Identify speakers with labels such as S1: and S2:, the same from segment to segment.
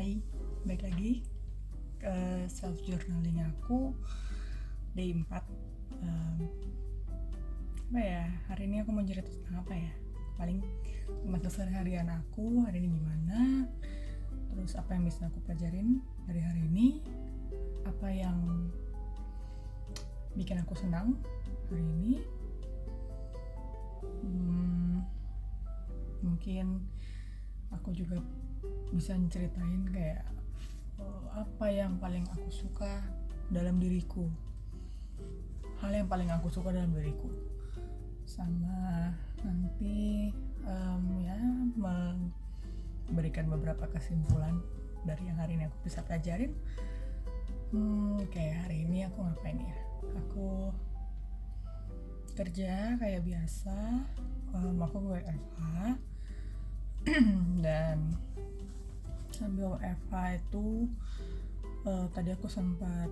S1: Hai, balik lagi ke self journaling aku day 4. Hari ini aku mau cerita tentang apa ya? Paling tentang keseharian aku hari ini gimana, terus apa yang bisa aku pelajarin dari hari ini, apa yang bikin aku senang hari ini. Mungkin aku juga bisa ceritain kayak apa yang paling aku suka dalam diriku, hal yang paling aku suka dalam diriku, sama nanti memberikan beberapa kesimpulan dari yang hari ini aku bisa pelajarin. Kayak hari ini aku ngapain ya, aku kerja kayak biasa. Aku WFH dan sambil WFH itu tadi aku sempat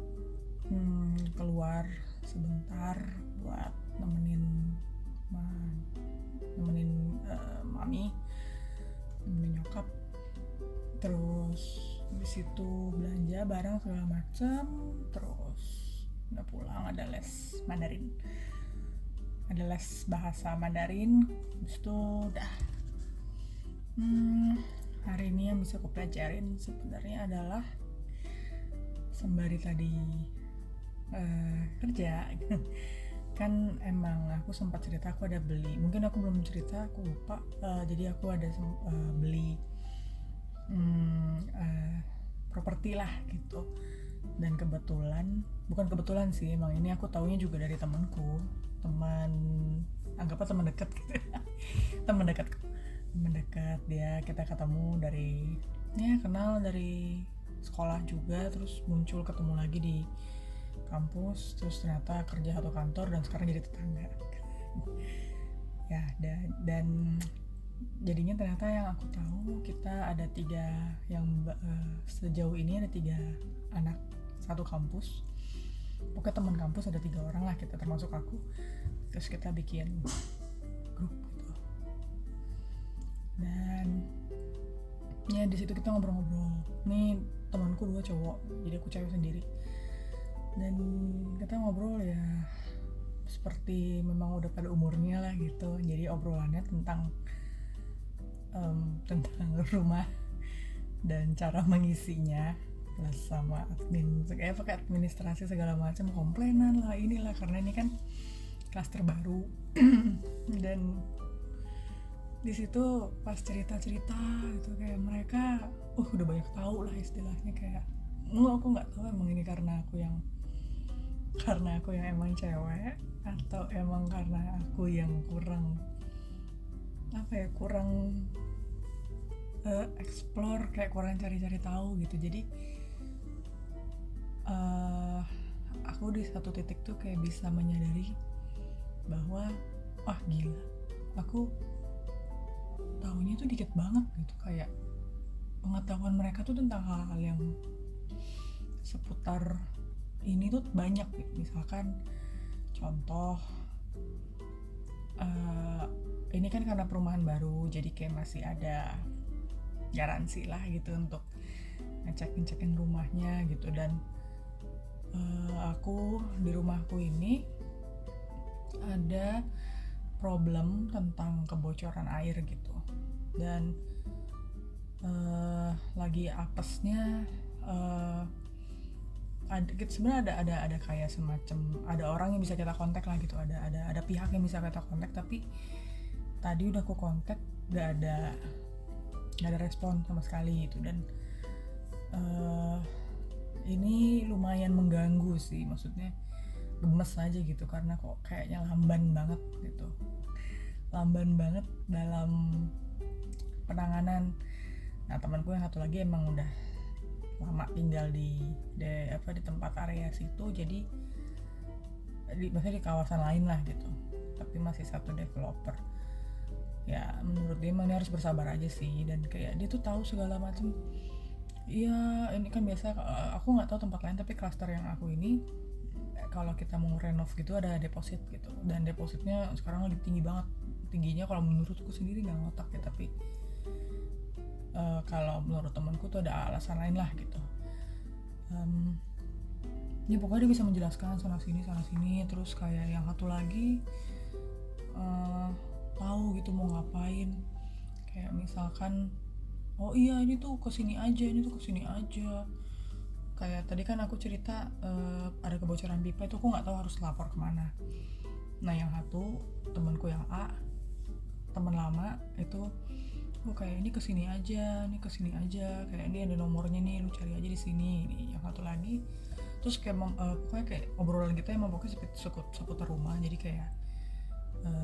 S1: keluar sebentar buat nemenin mami, nemenin nyokap, terus habis itu belanja barang segala macam, terus udah pulang ada les Mandarin, ada les bahasa Mandarin. Habis itu udah hari ini yang bisa aku pelajarin sebenarnya adalah sembari tadi kerja kan emang aku sempat cerita aku ada beli, mungkin aku belum cerita, aku lupa. Jadi aku ada beli properti lah gitu, dan bukan kebetulan sih, emang ini aku taunya juga dari temanku, anggaplah teman dekat gitu. teman dekat dia, kita ketemu dari kenal dari sekolah juga, terus muncul ketemu lagi di kampus, terus ternyata kerja satu kantor dan sekarang jadi tetangga. Dan jadinya ternyata yang aku tahu kita ada 3 yang sejauh ini ada 3 anak satu kampus. Pokoknya teman kampus ada 3 orang lah, kita termasuk aku. Terus kita bikin grup gitu. Dan di situ kita ngobrol-ngobrol. Nih temanku 2 cowok, jadi aku cewek sendiri. Dan kita ngobrol ya seperti memang udah pada umurnya lah gitu. Jadi obrolannya tentang rumah dan cara mengisinya, plus sama pakai administrasi segala macam, komplainan lah inilah, karena ini kan klaster baru. Dan di situ pas cerita-cerita gitu kayak mereka udah banyak tahu lah istilahnya, kayak aku nggak tahu emang ini karena aku yang emang cewek atau emang karena aku yang kurang explore, kayak kurang cari-cari tahu gitu. Jadi aku di satu titik tuh kayak bisa menyadari bahwa gila, aku tahunya tuh dikit banget gitu, kayak pengetahuan mereka tuh tentang hal-hal yang seputar ini tuh banyak gitu. Misalkan contoh, ini kan karena perumahan baru, jadi kayak masih ada garansi lah gitu untuk ngecekin rumahnya gitu. Dan aku di rumahku ini ada problem tentang kebocoran air gitu, dan lagi apesnya sebenarnya ada kayak semacam ada orang yang bisa kita kontak lah gitu, ada pihak yang bisa kita kontak, tapi tadi udah aku kontak gak ada respon sama sekali gitu. Dan ini lumayan mengganggu sih, maksudnya gemes aja gitu, karena kok kayaknya lamban banget dalam penanganan. Nah, temanku yang satu lagi emang udah lama tinggal di tempat area situ, jadi maksudnya di kawasan lain lah gitu, tapi masih satu developer. Ya menurut dia emang dia harus bersabar aja sih, dan kayak dia tuh tahu segala macam. Iya, ini kan biasa, aku nggak tahu tempat lain, tapi klaster yang aku ini kalau kita mau renov gitu ada deposit gitu, dan depositnya sekarang lagi tinggi banget. Tingginya kalau menurutku sendiri nggak ngotak ya, tapi kalau menurut temanku tuh ada alasan lain lah gitu. Ya pokoknya dia bisa menjelaskan sana sini, terus kayak yang satu lagi tahu gitu mau ngapain, kayak misalkan oh iya ini tuh kesini aja. Kayak tadi kan aku cerita ada kebocoran pipa itu, aku nggak tahu harus lapor kemana. Nah yang satu temanku yang A, teman lama itu, oh kayak ini kesini aja, kayak ini ada nomornya nih, lu cari aja di sini. Nih yang satu lagi, terus kayak pokoknya kayak obrolan kita emang pokoknya seputar rumah, jadi kayak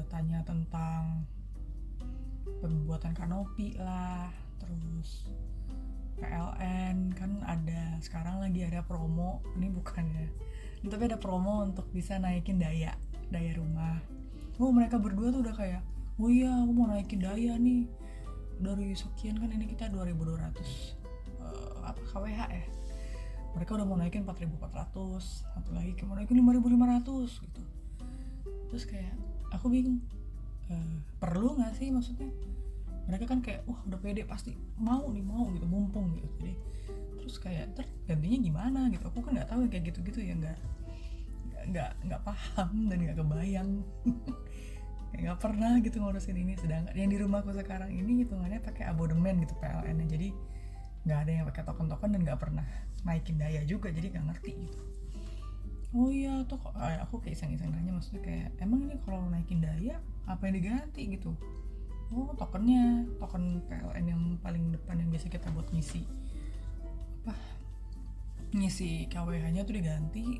S1: tanya tentang pembuatan kanopi lah, terus PLN kan ada sekarang lagi ada promo, ini bukannya tapi ada promo untuk bisa naikin daya rumah. Oh mereka berdua tuh udah kayak, oh iya aku mau naikin daya nih dari sekian, kan ini kita 2200 kWh ya, mereka udah mau naikin 4400, satu lagi kayak mau naikin 5500 gitu. Terus kayak aku bingung, perlu nggak sih, maksudnya mereka kan kayak wah udah pede pasti mau gitu, mumpung gitu. Jadi terus kayak gantinya gimana gitu, aku kan nggak tahu kayak gitu ya, nggak paham dan nggak kebayang. Kayak nggak pernah gitu ngurusin ini, sedangkan yang di rumahku sekarang ini hitungannya pakai abodemen gitu PLN, jadi nggak ada yang pakai token dan nggak pernah naikin daya juga, jadi nggak ngerti gitu. Oh iya tuh aku kayak iseng-iseng nanya, maksudnya kayak emang ini kalau naikin daya apa yang diganti gitu. Oh token PLN yang paling depan yang biasa kita buat ngisi KWH-nya tuh diganti,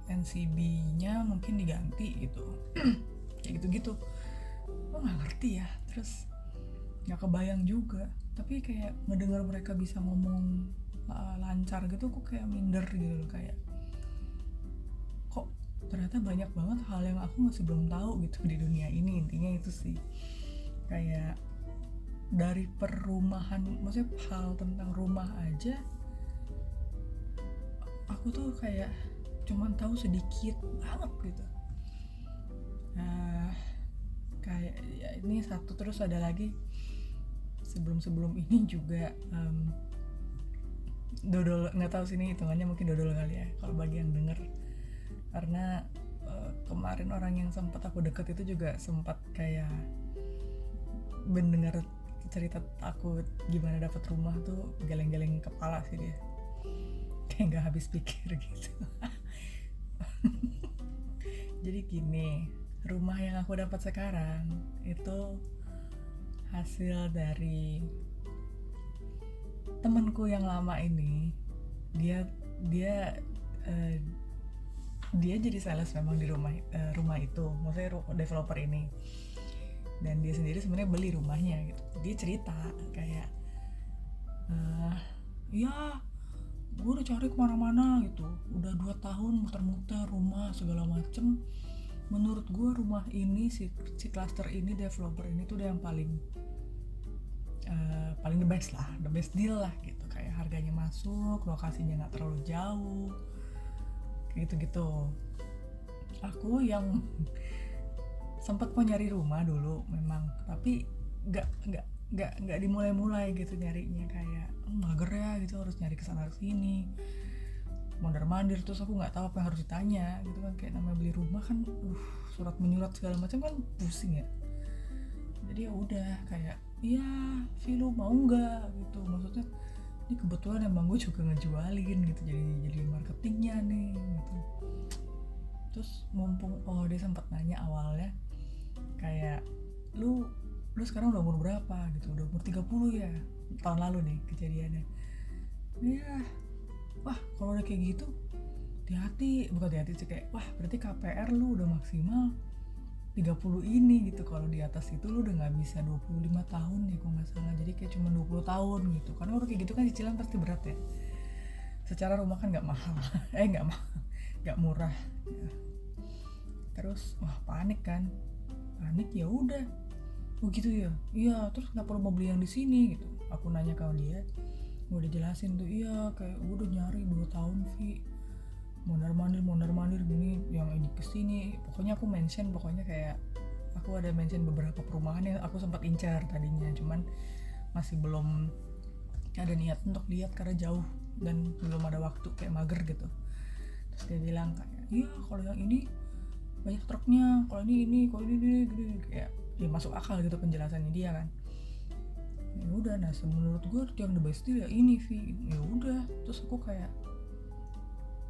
S1: NCB-nya mungkin diganti gitu. Kayak gitu-gitu. Oh nggak ngerti ya, terus nggak kebayang juga, tapi kayak ngedengar mereka bisa ngomong lancar gitu, kok kayak minder gitu loh, kayak kok ternyata banyak banget hal yang aku masih belum tahu gitu di dunia ini. Intinya itu sih, kayak dari perumahan, maksudnya hal tentang rumah aja aku tuh kayak cuman tahu sedikit banget gitu. Kayak ya ini satu, terus ada lagi sebelum ini juga dodol, nggak tahu sini hitungannya mungkin dodol kali ya kalau bagi yang denger, karena kemarin orang yang sempat aku deket itu juga sempat kayak mendengar cerita aku gimana dapat rumah tuh, geleng-geleng kepala sih dia, kayak nggak habis pikir gitu. Jadi gini, rumah yang aku dapat sekarang itu hasil dari temanku yang lama ini. Dia jadi sales memang di rumah itu, maksudnya developer ini, dan dia sendiri sebenarnya beli rumahnya gitu. Dia cerita kayak ya gue udah cari kemana-mana gitu, udah 2 tahun muter-muter rumah segala macem, menurut gue rumah ini si cluster ini, developer ini tuh udah yang paling the best deal lah gitu, kayak harganya masuk, lokasinya nggak terlalu jauh, kayak gitu. Aku yang sempat mau nyari rumah dulu memang, tapi nggak dimulai-mulai gitu nyarinya, kayak mager ya gitu, harus nyari kesana kesini, mondar-mandir, terus aku nggak tahu apa yang harus ditanya gitu kan, kayak namanya beli rumah kan surat menyurat segala macam kan pusing ya. Jadi ya udah kayak iya lu mau nggak gitu, maksudnya ini kebetulan emang gue juga ngejualin gitu, jadi marketingnya nih gitu. Terus mumpung dia sempat nanya awalnya kayak lu sekarang udah umur berapa gitu, udah umur 30 ya, tahun lalu nih kejadiannya. Iya, wah kalau udah kayak gitu bukan hati-hati sih, kayak wah berarti KPR lu udah maksimal 30 ini gitu, kalau di atas itu lu udah gak bisa 25 tahun ya kalau gak salah, jadi kayak cuma 20 tahun gitu, karena udah kayak gitu kan cicilan pasti berat ya. Secara rumah kan gak mahal, gak murah ya. Terus wah panik ya udah, oh gitu ya, iya terus kenapa lo mau beli yang di sini gitu. Aku nanya ke dia, gue udah jelasin tuh, iya kayak gue udah nyari 2 tahun Vi, mondar-mandir gini, yang ini kesini, pokoknya aku mention, kayak aku ada mention beberapa perumahan yang aku sempat incar tadinya, cuman masih belum ada niat untuk lihat karena jauh dan belum ada waktu, kayak mager gitu. Terus dia bilang kayak, iya kalau yang ini banyak truknya, kalau ini gini, kayak ya masuk akal gitu penjelasannya dia kan. Ya udah, nah menurut gue yang the best deal ya ini Vi. Ya udah, terus aku kayak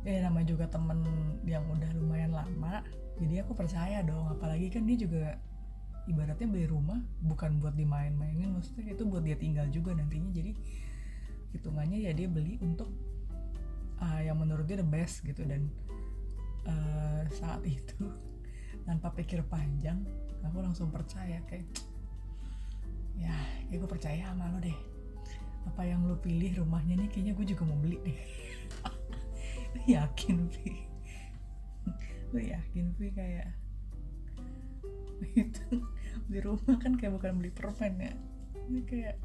S1: namanya juga temen yang udah lumayan lama, jadi aku percaya dong. Apalagi kan dia juga ibaratnya beli rumah bukan buat dimain-mainin, maksudnya itu buat dia tinggal juga nantinya. Jadi hitungannya ya dia beli untuk yang menurut dia the best gitu. Dan saat itu tanpa pikir panjang aku langsung percaya, kayak gue percaya sama lo deh, apa yang lo pilih rumahnya nih kayaknya gue juga mau beli deh. Lo yakin Vi kayak itu beli rumah kan kayak bukan beli permen ya. Ini kayak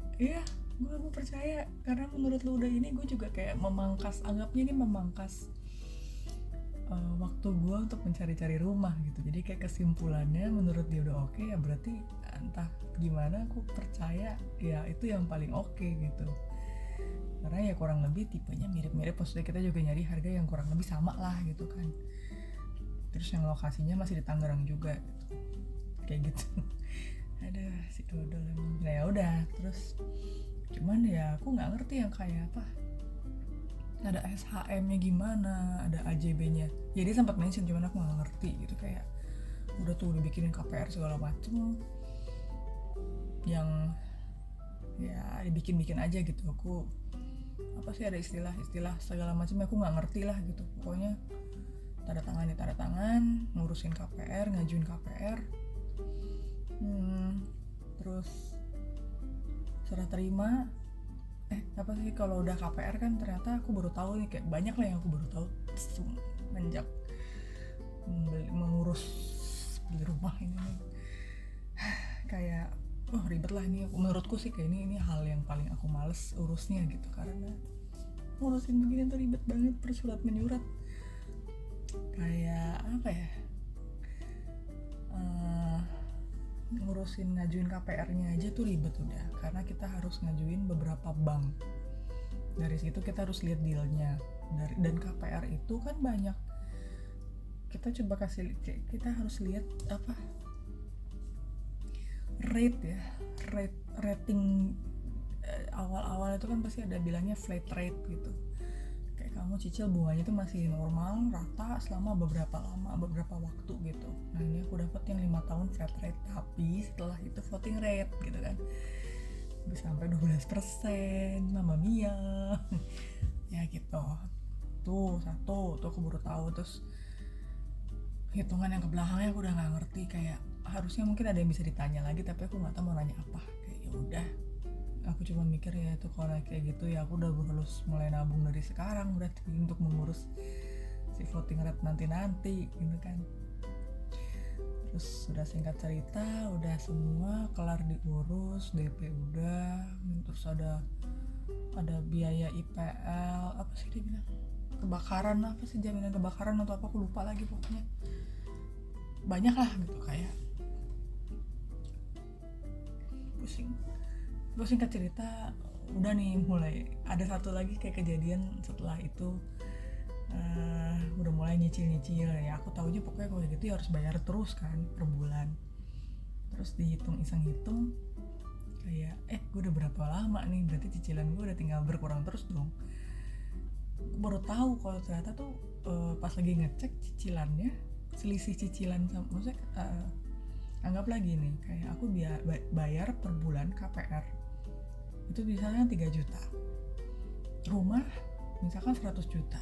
S1: gue percaya karena menurut lo udah ini, gue juga kayak anggapnya ini memangkas waktu gue untuk mencari-cari rumah gitu. Jadi kayak kesimpulannya menurut dia udah oke, ya berarti entah gimana aku percaya ya itu yang paling oke gitu. Karena ya kurang lebih tipenya mirip-mirip, maksudnya kita juga nyari harga yang kurang lebih sama lah gitu kan. Terus yang lokasinya masih di Tangerang juga gitu. Kayak gitu. Aduh, si dodol emang. Nah ya udah, terus cuman ya aku nggak ngerti yang kayak apa, ada SHM-nya gimana, ada AJB-nya. Ya dia sempat mention, cuman aku nggak ngerti gitu. Kayak udah tuh dibikinin KPR segala macem, yang ya dibikin aja gitu. Aku apa sih, ada istilah segala macam aku nggak ngerti lah gitu. Pokoknya tanda tangan, ngurusin KPR, ngajuin KPR, terus serah terima. Apa sih, kalau udah KPR kan ternyata aku baru tahu nih, kayak banyak lah yang aku baru tahu semenjak mengurus beli rumah ini nih. Kayak ribet lah ini, menurutku sih kayak ini hal yang paling aku males urusnya gitu, karena ngurusin begini tuh ribet banget, persurat menyurat. Kayak apa ya, ngurusin ngajuin KPR-nya aja tuh ribet udah, karena kita harus ngajuin beberapa bank. Dari situ kita harus lihat dealnya. Dan KPR itu kan banyak. Kita harus lihat apa, rating awal-awal itu kan pasti ada bilangnya flat rate gitu. Kayak kamu cicil bunganya itu masih normal, rata selama beberapa waktu gitu. Nah ini aku dapat yang 5 tahun flat rate, tapi setelah itu floating rate gitu kan, bisa sampai 12%, Mamma Mia. Ya gitu. Tuh aku baru tahu. Terus hitungan yang ke belakangnya aku udah nggak ngerti, kayak harusnya mungkin ada yang bisa ditanya lagi, tapi aku nggak tahu mau nanya apa. Kayak ya udah, aku cuma mikir ya itu kalau kayak gitu ya aku udah harus mulai nabung dari sekarang berarti untuk mengurus si floating rate nanti gitu kan. Terus udah, singkat cerita udah semua kelar diurus, DP udah, terus ada biaya IPL, apa sih dia bilang, kebakaran, apa sih, jaminan kebakaran atau apa, aku lupa lagi, pokoknya banyak lah gitu. Kayak pusing. Terus singkat cerita udah nih, mulai ada satu lagi kayak kejadian setelah itu, udah mulai nyicil ya. Aku taunya pokoknya kalau gitu ya harus bayar terus kan per bulan. Terus iseng hitung kayak gue udah berapa lama nih, berarti cicilan gue udah tinggal berkurang terus dong. Aku baru tahu kalau ternyata tuh pas lagi ngecek cicilannya, selisih cicilan sama, maksudnya anggap lagi nih, kayak aku bayar per bulan KPR itu misalnya 3 juta, rumah misalkan 100 juta.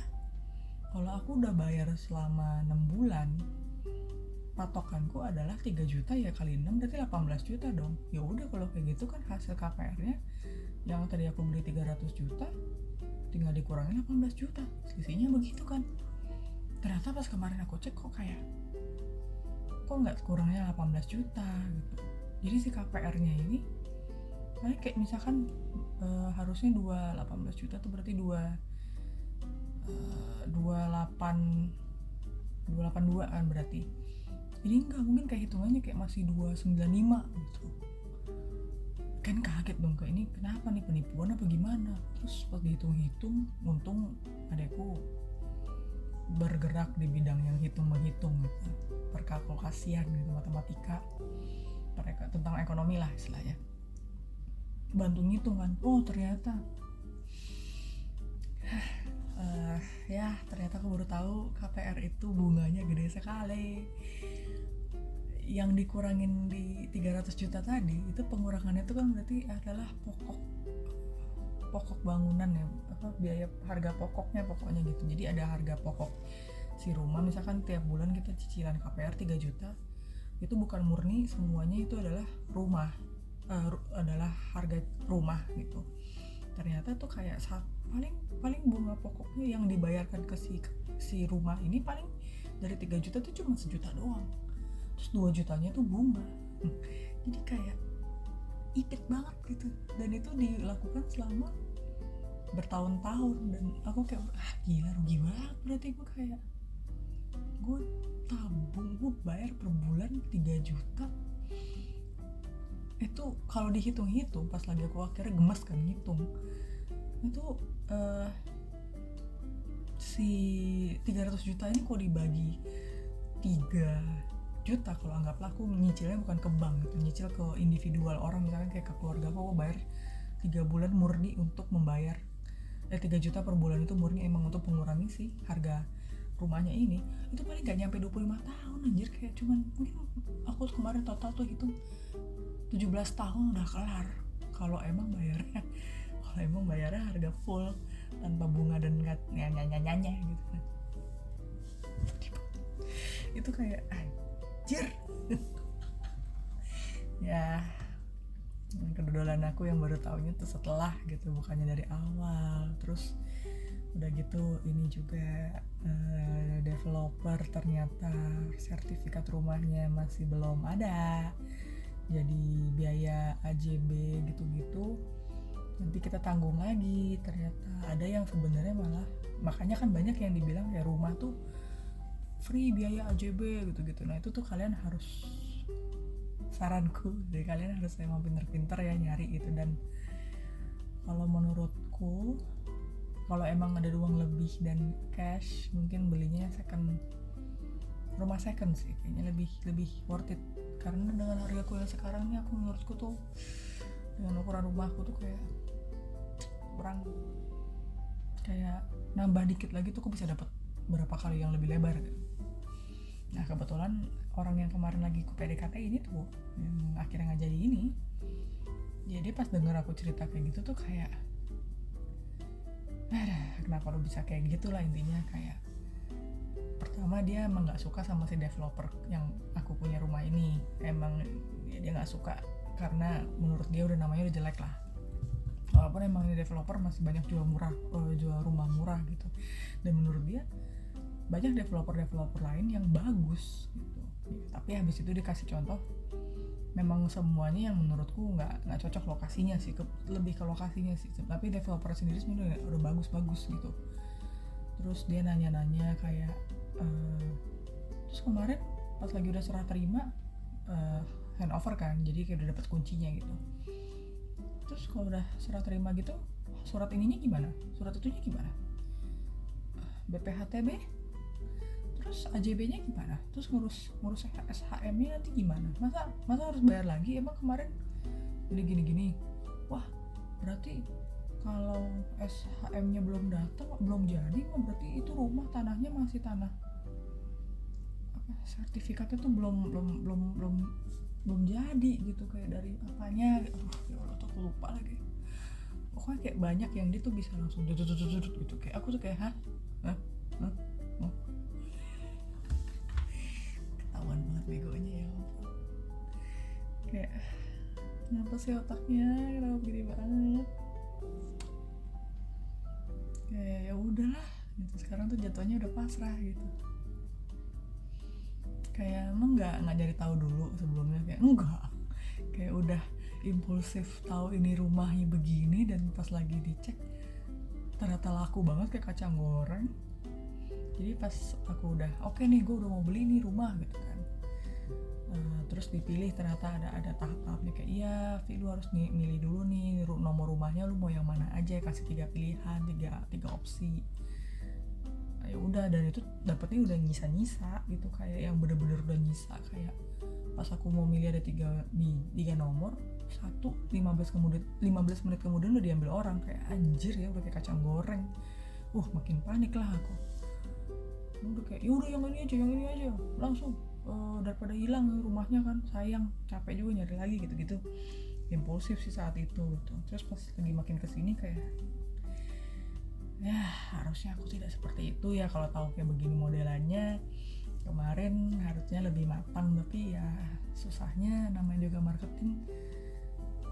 S1: Kalau aku udah bayar selama 6 bulan, patokanku adalah 3 juta ya kali 6 berarti 18 juta dong. Ya udah, kalau kayak gitu kan hasil KPR-nya yang tadi aku beli 300 juta tinggal dikurangin 18 juta. Selisihnya begitu kan. Ternyata pas kemarin aku cek kok nggak kurangnya 18 juta gitu. Jadi si KPR-nya ini kayak misalkan harusnya 18 juta tuh berarti 282 kan berarti. Jadi nggak mungkin, kayak hitungannya kayak masih 295 gitu. kan kaget dong, kayak ini kenapa nih, penipuan apa gimana. Terus pas dihitung-hitung, untung adekku bergerak di bidang yang hitung-menghitung gitu, perkalkulasian gitu, matematika, mereka tentang ekonomi lah istilahnya, bantu ngitung kan. Oh ternyata ya ternyata aku baru tahu KPR itu bunganya gede sekali. Yang dikurangin di 300 juta tadi itu pengurangannya itu kan berarti adalah pokok bangunan ya, biaya harga pokoknya pokoknya gitu. Jadi ada harga pokok si rumah, misalkan tiap bulan kita cicilan KPR 3 juta, itu bukan murni semuanya itu adalah rumah, adalah harga rumah gitu. Ternyata tuh kayak paling bunga pokoknya yang dibayarkan ke si rumah ini paling dari 3 juta tuh cuma 1 juta doang, terus 2 jutanya tuh bunga. Jadi kayak ipit banget gitu, dan itu dilakukan selama bertahun-tahun. Dan aku kayak gila, rugi banget. Berarti gue tabung, gue bayar per bulan 3 juta. Itu kalau dihitung-hitung, pas lagi aku akhirnya gemes kan ngitung, itu si 300 juta ini kok dibagi 3 juta, kalau anggaplah aku nyicilnya bukan ke bank gitu, nyicil ke individual orang, misalkan kayak ke keluarga aku bayar 3 bulan murni untuk membayar 3 juta per bulan, itu murni emang untuk mengurangi si harga rumahnya ini. Itu paling gak nyampe 25 tahun anjir, kayak cuman mungkin aku kemarin total tuh hitung 17 tahun udah kelar kalau emang bayarnya harga full tanpa bunga dan nyanyi gitu kan. Itu kayak anjir. Ya kedodolan aku yang baru taunya tuh setelah gitu, bukannya dari awal. Terus udah gitu ini juga developer ternyata sertifikat rumahnya masih belum ada, jadi biaya AJB gitu-gitu nanti kita tanggung lagi. Ternyata ada yang sebenarnya malah, makanya kan banyak yang dibilang ya rumah tuh free biaya AJB gitu-gitu. Nah itu tuh kalian harus, saranku dari kalian harus emang pinter-pinter ya nyari gitu. Dan kalau menurutku, kalau emang ada uang lebih dan cash, mungkin belinya rumah second sih, kayaknya lebih worth it. Karena dengan hargaku yang sekarang nih, menurutku tuh dengan ukuran rumahku tuh kayak kurang, kayak nambah dikit lagi tuh aku bisa dapat berapa kali yang lebih lebar gitu. Nah kebetulan orang yang kemarin lagi ku PDKT ini tuh yang akhirnya nggak jadi ini, jadi pas denger aku cerita kayak gitu tuh kayak kenapa lu bisa kayak gitu lah intinya. Kayak pertama dia emang nggak suka sama si developer yang aku punya rumah ini, emang dia nggak suka karena menurut dia namanya udah jelek lah. Walaupun emang ini developer masih banyak jual rumah murah gitu, dan menurut dia banyak developer lain yang bagus gitu. Tapi habis itu dikasih contoh, memang semuanya yang menurutku nggak cocok lokasinya sih, lebih ke lokasinya sih. Tapi developer sendiri sebenarnya udah bagus gitu. Terus dia nanya-nanya kayak terus kemarin pas lagi udah serah terima handover kan, jadi kayak udah dapat kuncinya gitu. Terus kalau udah serah terima gitu, surat ininya gimana, surat itunya gimana, BPHTB, terus AJB-nya gimana, terus ngurus SHM-nya nanti gimana, masa harus bayar lagi, emang kemarin gini. Wah berarti kalau SHM-nya belum datang, belum jadi, berarti itu rumah tanahnya masih tanah sertifikatnya tuh belum jadi gitu, kayak dari apanya gitu. Ya Allah tuh aku lupa lagi. Pokoknya kayak banyak yang dia tuh bisa langsung gitu, kayak aku tuh kayak ketahuan banget begonya ya. Kayak kenapa sih otaknya, kenapa begini banget. Kayak ya udahlah gitu, sekarang tuh jatuhnya udah pasrah gitu. Kayak emang nggak cari tahu dulu sebelumnya, kayak enggak, kayak udah impulsif tahu ini rumahnya begini, dan pas lagi dicek ternyata laku banget kayak kacang goreng. Jadi pas aku udah oke nih, gue udah mau beli nih rumah gitu kan, Terus dipilih, ternyata ada tahap-tahapnya kayak iya Vi lu harus milih dulu nih nomor rumahnya lu mau yang mana aja, kasih 3 pilihan, tiga opsi. Ya udah, dan itu dapetnya udah nyisa gitu, kayak yang bener-bener udah nyisa, kayak pas aku mau milih ada tiga nomor, 15 menit kemudian udah diambil orang. Kayak anjir ya, udah kayak kacang goreng. Makin panik lah aku. Udah kayak yaudah yang ini aja langsung, daripada hilang rumahnya kan, sayang, capek juga nyari lagi gitu. Impulsif sih saat itu gitu. Terus pas lagi makin kesini kayak ya harusnya aku tidak seperti itu ya, kalau tahu kayak begini modelannya kemarin harusnya lebih matang. Tapi ya susahnya, namanya juga marketing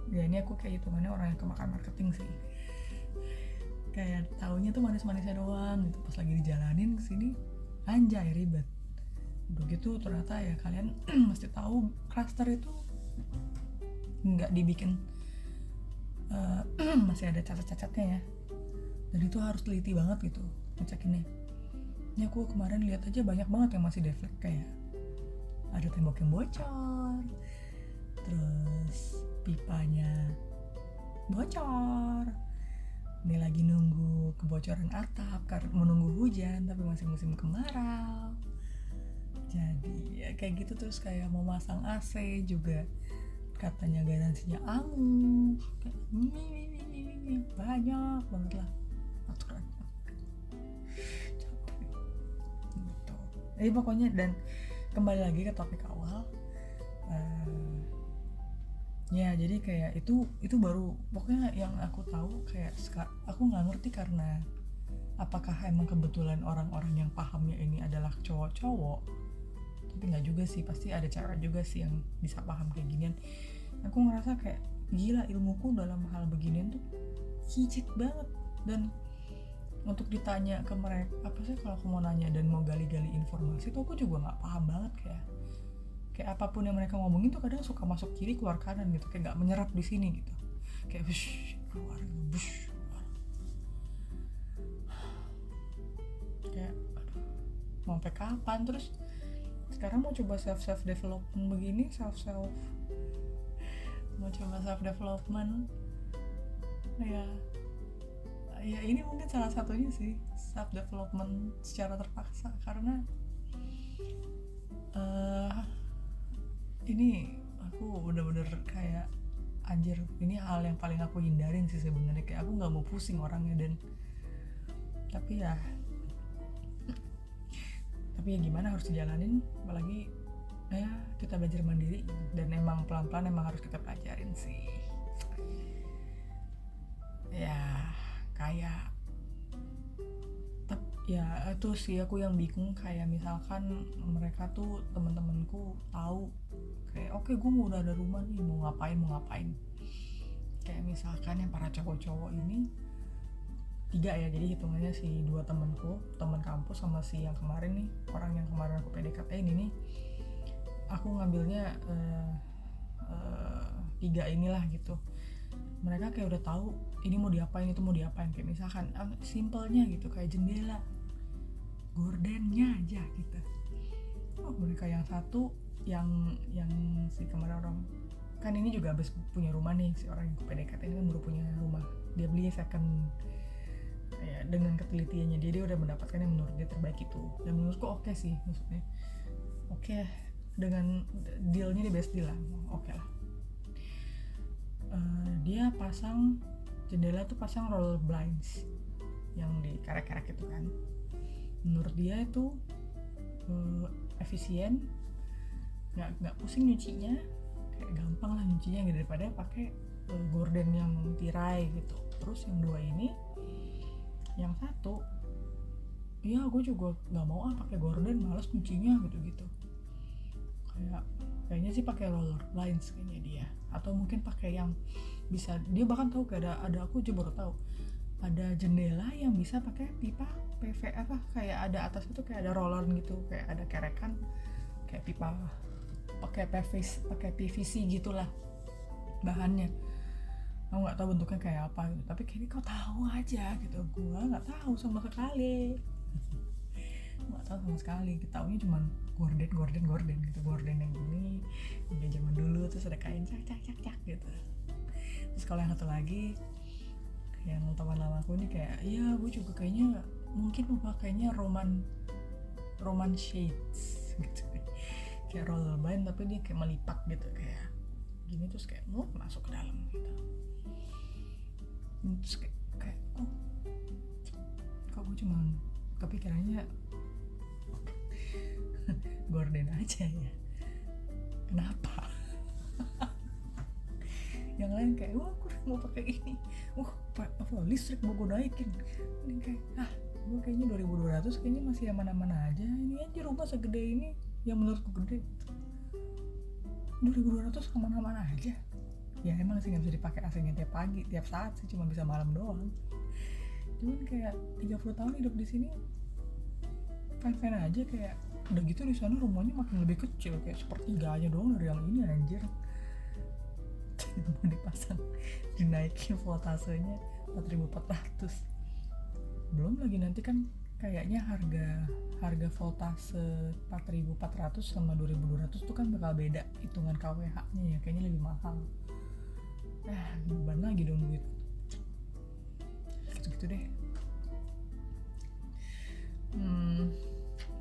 S1: ya. Ini aku kayak hitungannya orang yang kemakan marketing sih, kayak taunya tuh manis-manisnya doang gitu, pas lagi dijalanin kesini anjay ribet. Begitu ternyata ya kalian mesti tahu cluster itu nggak dibikin masih ada cacat-cacatnya ya, dan itu harus teliti banget gitu ngecekinnya. Ini aku kemarin lihat aja banyak banget yang masih deflect, kayak ada tembok yang bocor, terus pipanya bocor. Ini lagi nunggu kebocoran atap karena menunggu hujan, tapi masih musim kemarau. Jadi ya kayak gitu. Terus kayak mau masang AC juga katanya garansinya angus, kayak banyak banget lah aturan. Gitu. Jadi pokoknya, dan kembali lagi ke topik awal, ya jadi kayak itu baru pokoknya yang aku tahu. Kayak aku nggak ngerti karena apakah emang kebetulan orang-orang yang pahamnya ini adalah cowok-cowok, tapi nggak juga sih, pasti ada cewek juga sih yang bisa paham kayak ginian. Aku ngerasa kayak gila, ilmuku dalam hal beginian tuh cicit banget. Dan untuk ditanya ke mereka apa sih, kalau aku mau nanya dan mau gali-gali informasi tuh aku juga nggak paham banget. Kayak apapun yang mereka ngomongin tuh kadang suka masuk kiri keluar kanan gitu, kayak nggak menyerap di sini gitu, kayak bush keluar, bush keluar. Kayak aduh, mau sampai kapan? Terus sekarang mau coba self development begini, mau coba self development ya ini mungkin salah satunya sih, self development secara terpaksa, karena ini aku bener-bener kayak anjir, ini hal yang paling aku hindarin sih sebenarnya. Kayak aku nggak mau pusing orangnya, tapi ya gimana, harus dijalanin. Apalagi ya kita belajar mandiri, dan emang pelan-pelan emang harus kita pelajarin sih ya. Kayak ya itu sih aku yang bingung. Kayak misalkan mereka tuh teman-temanku tahu kayak oke, gue mau udah ada rumah nih, mau ngapain. Kayak misalkan yang para cowok-cowok ini 3 ya, jadi hitungannya si 2 temanku, teman kampus, sama si yang kemarin nih, orang yang kemarin aku PDKT ini nih, aku ngambilnya 3 inilah gitu. Mereka kayak udah tahu ini mau diapain, itu mau diapain. Kayak misalkan simpelnya gitu, kayak jendela, gordennya aja gitu. Mereka yang satu yang si kemarin orang kan ini juga habis punya rumah nih, si orang yang PDKT ini kan baru punya rumah, dia beli second ya. Dengan ketelitiannya dia udah mendapatkan yang menurut dia terbaik itu, dan menurutku oke sih, maksudnya oke, dengan dealnya di best deal lah, oke lah. Dia pasang jendela tuh, pasang roller blinds yang di kerek-kerek itu kan. Menurut dia itu efisien, nggak pusing nyucinya, kayak gampang lah nyucinya gitu, daripada pakai gorden yang tirai gitu. Terus yang 2 ini, yang satu ya gue juga nggak mau pakai gorden, males nyucinya gitu. Kayaknya sih pakai roller blinds kayaknya dia, atau mungkin pakai yang bisa, dia bahkan tahu kayak ada aku juga baru tahu ada jendela yang bisa pakai pipa PV kayak ada atas itu kayak ada roller gitu, kayak ada kerekan, kayak pipa pakai PVC gitulah bahannya. Aku nggak tahu bentuknya kayak apa gitu, tapi kayaknya kau tahu aja gitu, gue nggak tahu sama sekali. nggak tahu sama sekali, taunya cuman gorden gitu, gorden yang gini yang kayak zaman dulu, terus ada kain cak gitu. Terus kalau yang satu lagi yang teman lama aku ini kayak, iya gue juga kayaknya mungkin mau pakainya roman shades gitu, kayak rollerblade tapi dia kayak melipat gitu kayak gini, terus kayak masuk ke dalam gitu. Terus kayak kok gue cuma kepikirannya gorden aja ya, kenapa? Yang lain kayak gue mau pakai ini, listrik mau gue naikin, ini kayak gue kayaknya 2200 kayaknya masih aman-aman aja, ini aja rumah segede ini yang menurutku gede, 2200 aman-aman aja. Ya emang sih nggak bisa dipakai AC-nya tiap pagi tiap saat sih, cuma bisa malam doang. Cuman kayak 30 tahun hidup di sini fine aja, kayak udah gitu di sana rumahnya makin lebih kecil, kayak sepertiganya doang dari yang ini anjir. Mau dipasang, dinaikin voltasenya 4400. Belum lagi nanti kan kayaknya harga voltase 4400 sama 2200 tuh kan bakal beda hitungan kWh-nya ya, kayaknya lebih mahal. Beban lagi dong duit. Gitu deh.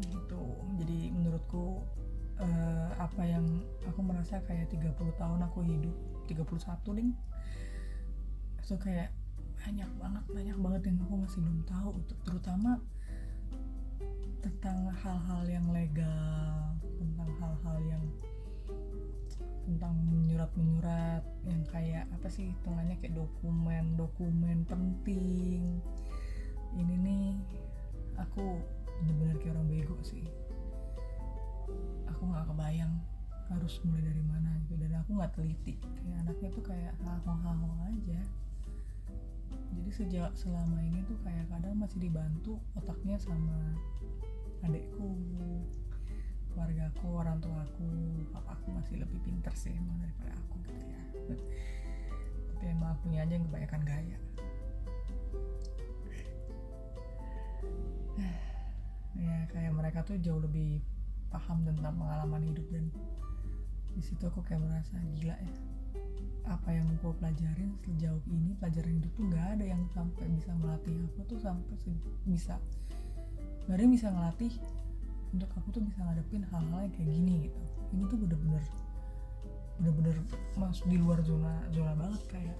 S1: Gitu. Jadi menurutku apa yang aku merasa kayak 30 tahun aku hidup, 31 ding, itu kayak banyak banget yang aku masih belum tahu, terutama tentang hal-hal yang legal, tentang hal-hal yang tentang menyurat yang kayak apa sih hitungannya, kayak dokumen penting. Ini nih aku bener-bener kayak orang bego sih, aku nggak kebayang harus mulai dari mana gitu, dan aku nggak teliti, kayak anaknya tuh kayak haho aja. Jadi selama ini tuh kayak kadang masih dibantu otaknya sama adekku, keluargaku, orang tuaku, papaku masih lebih pinter sih emang daripada aku gitu ya. Tapi emang akunya aja yang kebanyakan gaya. Ya kayak mereka tuh jauh lebih paham tentang pengalaman hidup, dan di situ aku kayak merasa gila ya, apa yang aku pelajarin sejauh ini, pelajaran hidup tuh nggak ada yang sampai bisa melatih aku tuh sampai bisa, nggak ada yang bisa ngelatih untuk aku tuh bisa ngadepin hal-hal yang kayak gini gitu. Ini tuh bener-bener masuk di luar zona banget, kayak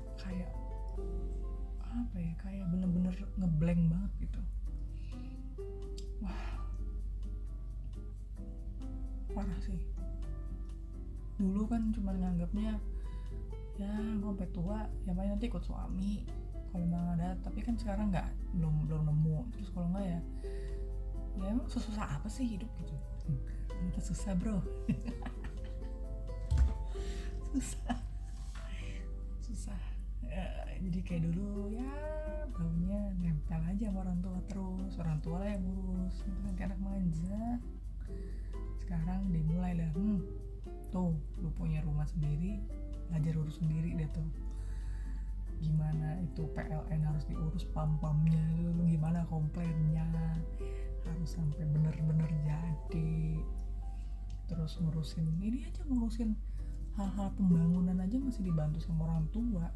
S1: apa ya, kayak bener-bener ngeblank banget gitu. Wah, parah sih. Dulu kan cuma nganggapnya ya gue sampai tua ya paling nanti ikut suami kalau memang ada, tapi kan sekarang belum nemu. Terus kalau nggak ya emang susah apa sih hidup gitu. Ternyata susah bro. susah ya, jadi kayak dulu ya baunya nempel aja sama orang tua, terus orang tua lah yang ngurus gitu kan, kayak anak manja. Sekarang dimulai dah tuh lu punya rumah sendiri, belajar urus sendiri deh tuh, gimana itu PLN harus diurus, pam-pamnya lu gimana komplainnya harus sampai bener-bener jadi. Terus ngurusin hal-hal pembangunan aja masih dibantu sama orang tua,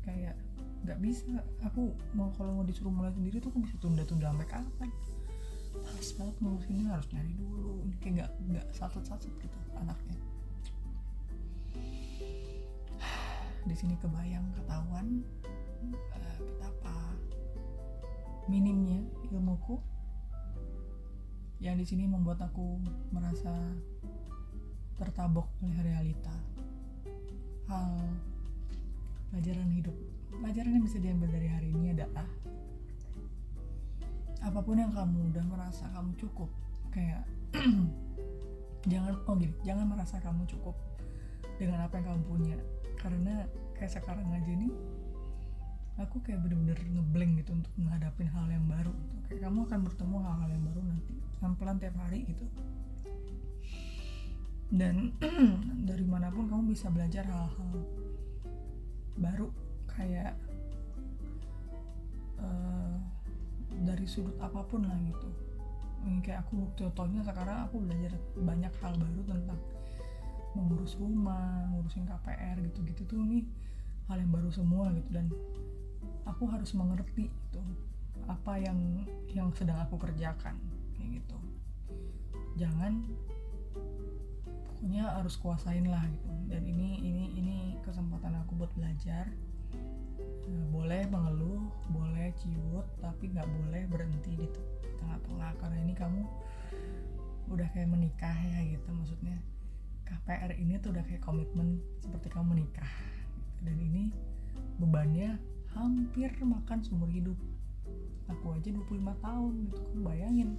S1: kayak nggak bisa aku kalau mau disuruh mulai sendiri tuh aku bisa tunda-tunda sampai kapan. Males banget ngurusinnya, harus nyari dulu, ini kayak nggak satu-satu gitu anaknya. Di sini ketahuan betapa minimnya ilmuku yang di sini membuat aku merasa tertabok oleh realita. Pelajaran yang bisa diambil dari hari ini adalah apapun yang kamu udah merasa kamu cukup, kayak jangan merasa kamu cukup dengan apa yang kamu punya, karena kayak sekarang aja nih aku kayak bener-bener ngeblank gitu untuk menghadapin hal yang baru gitu. Kayak kamu akan bertemu hal-hal yang baru nanti pelan-pelan tiap hari gitu, dan dari manapun kamu bisa belajar hal-hal baru, kayak dari sudut apapun lah gitu. kayak aku contohnya sekarang aku belajar banyak hal baru tentang mengurus rumah, ngurusin KPR gitu-gitu tuh nih hal yang baru semua gitu, dan aku harus mengerti gitu apa yang sedang aku kerjakan kayak gitu. Jangan, pokoknya harus kuasain lah gitu. Dan ini kesempatan aku buat belajar. Boleh mengeluh, boleh ciut, tapi nggak boleh berhenti di tengah-tengah, karena ini kamu udah kayak menikah ya gitu. Maksudnya KPR ini tuh udah kayak komitmen seperti kamu menikah gitu. Dan ini bebannya hampir makan seumur hidup. Aku aja 25 tahun gitu, kamu bayangin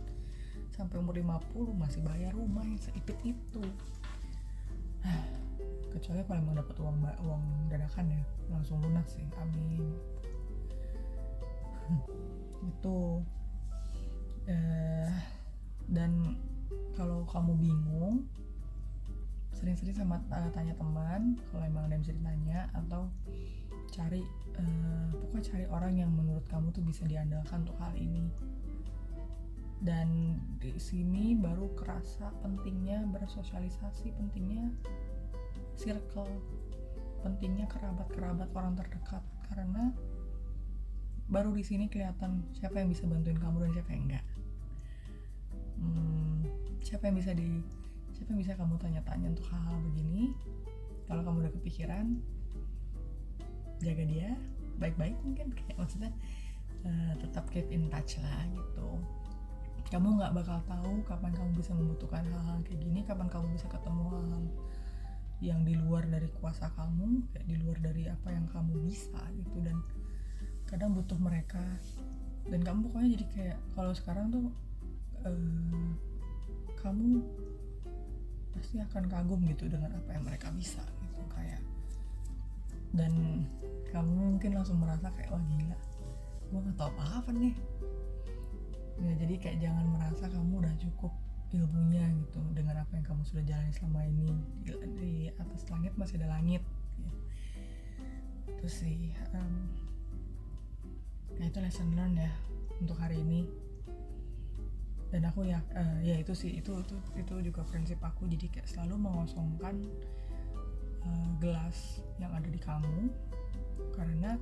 S1: sampai umur 50 masih bayar rumah yang seipit itu. Kecuali kalau emang dapat uang dadakan ya, langsung lunas sih, amin. Itu dan kalau kamu bingung, sering-sering sama tanya teman kalau emang ada yang bisa ditanya, atau pokoknya cari orang yang menurut kamu tuh bisa diandalkan untuk hal ini. Dan di sini baru kerasa pentingnya bersosialisasi, pentingnya circle, pentingnya kerabat-kerabat, orang terdekat, karena baru di sini kelihatan siapa yang bisa bantuin kamu dan siapa yang enggak. Siapa yang bisa kamu tanya-tanya untuk hal-hal begini. Kalau kamu udah kepikiran, jaga dia baik-baik, mungkin kayak maksudnya tetap keep in touch lah gitu. Kamu nggak bakal tahu kapan kamu bisa membutuhkan hal-hal kayak gini, kapan kamu bisa ketemu hal-hal yang di luar dari kuasa kamu, kayak di luar dari apa yang kamu bisa gitu. Dan kadang butuh mereka, dan kamu pokoknya jadi kayak kalau sekarang tuh kamu pasti akan kagum gitu dengan apa yang mereka bisa gitu, kayak, dan kamu mungkin langsung merasa kayak wah gila, gue nggak tahu apa-apa nih ya. Jadi kayak jangan merasa kamu udah cukup ilmunya gitu dengan apa yang kamu sudah jalani selama ini. Di atas langit masih ada langit gitu. Itu sih nah itu lesson learn ya untuk hari ini. Dan aku ya itu sih, itu juga prinsip aku. Jadi kayak selalu mengosongkan gelas yang ada di kamu, karena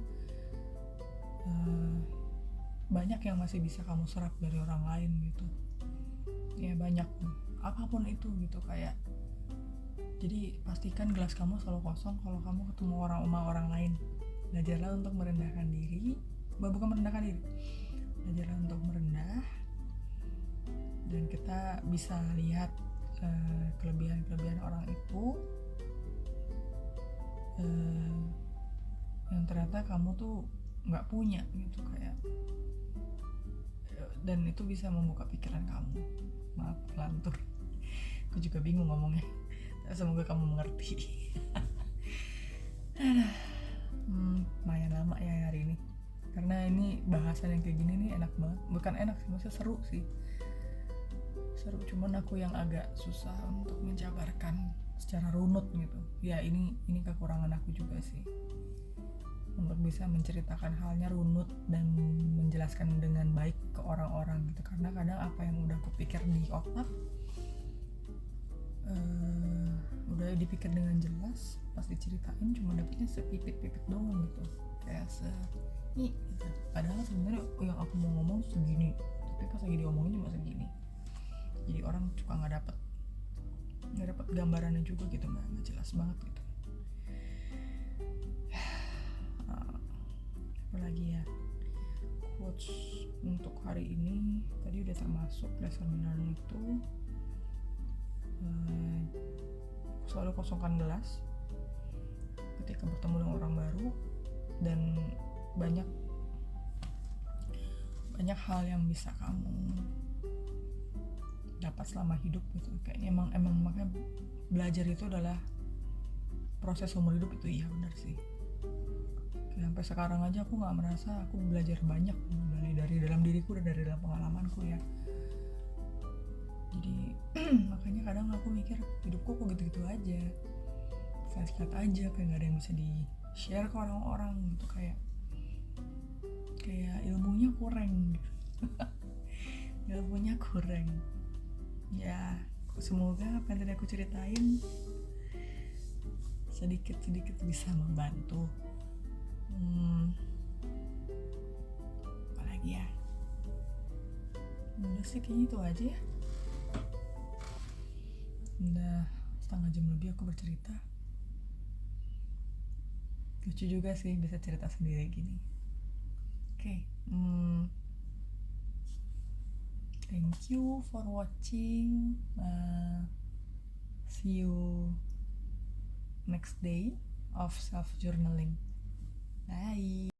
S1: banyak yang masih bisa kamu serap dari orang lain gitu ya, banyak apapun itu gitu. Kayak jadi pastikan gelas kamu selalu kosong kalau kamu ketemu orang lain. Belajarlah untuk merendahkan diri, bukan merendahkan diri, belajarlah untuk merendah, dan kita bisa lihat kelebihan orang itu yang ternyata kamu tuh nggak punya gitu, kayak, dan itu bisa membuka pikiran kamu. Maaf lantur, aku juga bingung ngomongnya, semoga kamu mengerti. Lumayan lama ya hari ini, karena ini bahasan yang kayak gini nih enak banget, bukan enak sih, maksudnya seru sih, cuman aku yang agak susah untuk menjabarkan secara runut gitu ya. Ini kekurangan aku juga sih, untuk bisa menceritakan halnya runut dan menjelaskan dengan baik ke orang-orang gitu. Karena kadang apa yang udah aku pikir di otak udah dipikir dengan jelas, pas diceritain cuma dapetnya sepipit-pipit doang gitu, kayak gitu. Padahal sebenarnya yang aku mau ngomong segini, tapi pas lagi diomongin cuma segini. Jadi orang suka nggak dapet gambarannya juga gitu, nggak jelas banget gitu. Apalagi ya, quotes untuk hari ini tadi udah termasuk lesson learn itu. Selalu kosongkan gelas ketika bertemu dengan orang baru, dan banyak hal yang bisa kamu dapat selama hidup gitu. Kayaknya emang makanya belajar itu adalah proses umur hidup itu. Iya benar sih. Sampai sekarang aja aku nggak merasa aku belajar banyak dari dalam diriku dan dari dalam pengalamanku ya. Jadi makanya kadang aku mikir hidupku kok gitu-gitu aja, flat aja, kayak nggak ada yang bisa di share ke orang-orang gitu, kayak ilmunya kurang gitu. Ilmunya kurang. Ya, semoga apa yang tadi aku ceritain sedikit-sedikit bisa membantu. Apalagi ya, udah sih kayaknya itu aja ya. Udah setengah jam lebih aku bercerita. Lucu juga sih bisa cerita sendiri gini. Oke, thank you for watching. See you next day of self journaling. Bye.